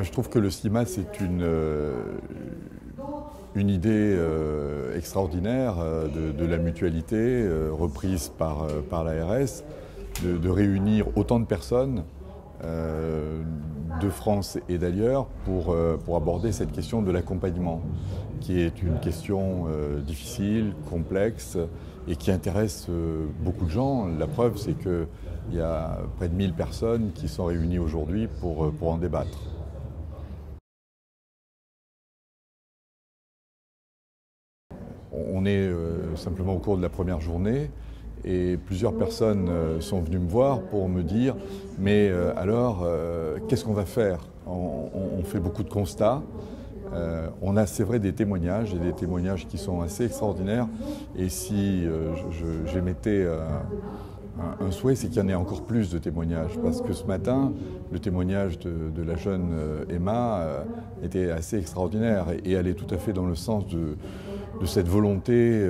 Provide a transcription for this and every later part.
Je trouve que le cinéma, c'est une idée extraordinaire de la mutualité, reprise par l'ARS, de réunir autant de personnes de France et d'ailleurs pour aborder cette question de l'accompagnement, qui est une question difficile, complexe et qui intéresse beaucoup de gens. La preuve, c'est qu'il y a près de 1000 personnes qui sont réunies aujourd'hui pour en débattre. On est simplement au cours de la première journée et plusieurs personnes sont venues me voir pour me dire « mais alors, qu'est-ce qu'on va faire ?» On fait beaucoup de constats. On a, c'est vrai, des témoignages, et des témoignages qui sont assez extraordinaires. Et si j'émettais un souhait, c'est qu'il y en ait encore plus de témoignages. Parce que ce matin, le témoignage de la jeune Emma était assez extraordinaire et allait tout à fait dans le sens de cette volonté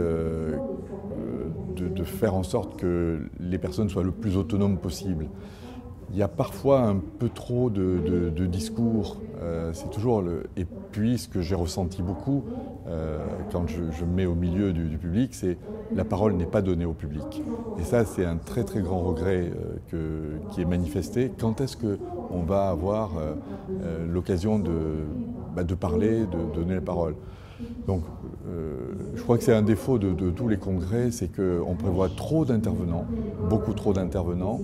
de faire en sorte que les personnes soient le plus autonomes possible. Il y a parfois un peu trop de discours, c'est toujours et puis ce que j'ai ressenti beaucoup quand je me mets au milieu du public, c'est la parole n'est pas donnée au public. Et ça, c'est un très très grand regret qui est manifesté. Quand est-ce qu'on va avoir l'occasion de parler, de donner la parole? Donc, je crois que c'est un défaut de tous les congrès, c'est qu'on prévoit trop d'intervenants, beaucoup trop d'intervenants,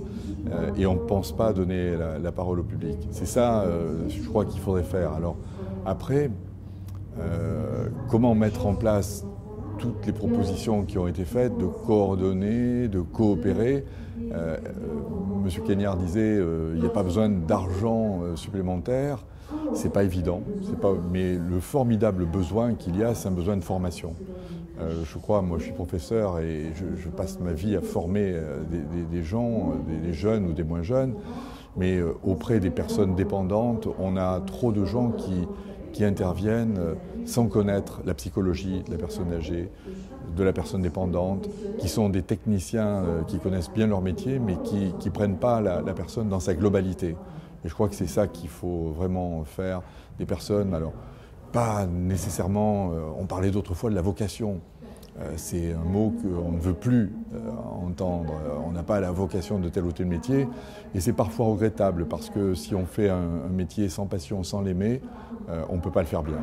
et on ne pense pas donner la parole au public. C'est ça, je crois qu'il faudrait faire. Alors, après, comment mettre en place toutes les propositions qui ont été faites, de coordonner, de coopérer. Monsieur Cagnard disait il n'y a pas besoin d'argent supplémentaire. C'est pas évident, mais le formidable besoin qu'il y a, c'est un besoin de formation. Je crois, moi je suis professeur et je passe ma vie à former des gens, des jeunes ou des moins jeunes, mais auprès des personnes dépendantes, on a trop de gens qui interviennent sans connaître la psychologie de la personne âgée, de la personne dépendante, qui sont des techniciens qui connaissent bien leur métier, mais qui ne prennent pas la personne dans sa globalité. Et je crois que c'est ça qu'il faut vraiment faire, des personnes, alors pas nécessairement, on parlait d'autrefois de la vocation. C'est un mot qu'on ne veut plus entendre. On n'a pas la vocation de tel ou tel métier. Et c'est parfois regrettable parce que si on fait un métier sans passion, sans l'aimer, on ne peut pas le faire bien.